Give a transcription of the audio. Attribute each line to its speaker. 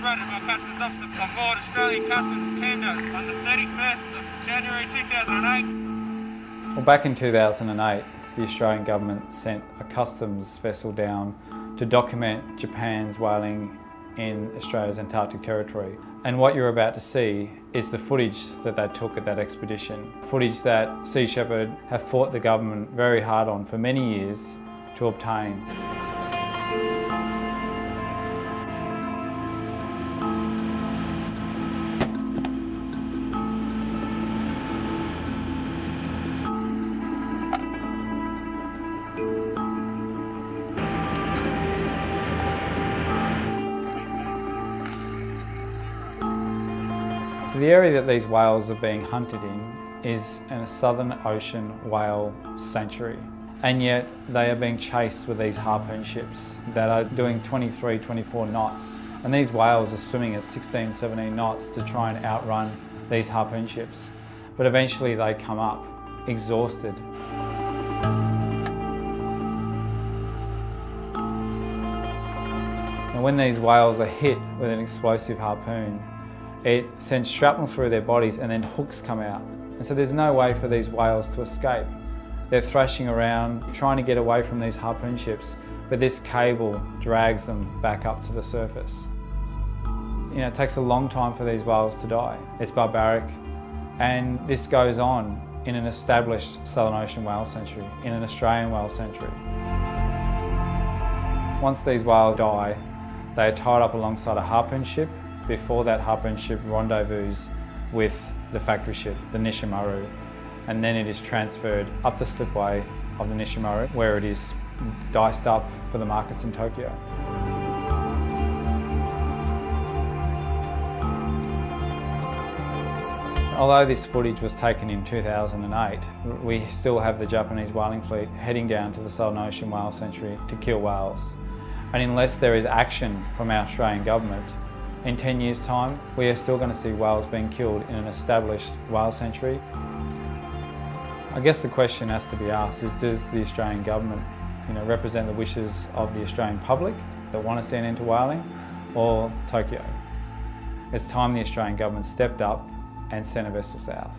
Speaker 1: operated by Customs Officer on board Australian Customs tender on the 31st of January 2008.
Speaker 2: Well, back in 2008, the Australian government sent a customs vessel down to document Japan's whaling in Australia's Antarctic territory. And what you're about to see is the footage that they took at that expedition. Footage that Sea Shepherd have fought the government very hard on for many years to obtain. So the area that these whales are being hunted in is in a Southern Ocean whale sanctuary. And yet they are being chased with these harpoon ships that are doing 23, 24 knots. And these whales are swimming at 16, 17 knots to try and outrun these harpoon ships. But eventually they come up, exhausted. And when these whales are hit with an explosive harpoon, it sends shrapnel through their bodies and then hooks come out. And so there's no way for these whales to escape. They're thrashing around, trying to get away from these harpoon ships, but this cable drags them back up to the surface. You know, it takes a long time for these whales to die. It's barbaric, and this goes on in an established Southern Ocean whale sanctuary, in an Australian whale sanctuary. Once these whales die, they are tied up alongside a harpoon ship before that harpoon ship rendezvous with the factory ship, the Nishimaru, and then it is transferred up the slipway of the Nishimaru, where it is diced up for the markets in Tokyo. Although this footage was taken in 2008, we still have the Japanese whaling fleet heading down to the Southern Ocean whale sanctuary to kill whales. And unless there is action from our Australian government, in 10 years' time, we are still going to see whales being killed in an established whale sanctuary. I guess the question has to be asked is, does the Australian government, represent the wishes of the Australian public that want to see an end to whaling, or Tokyo? It's time the Australian government stepped up and sent a vessel south.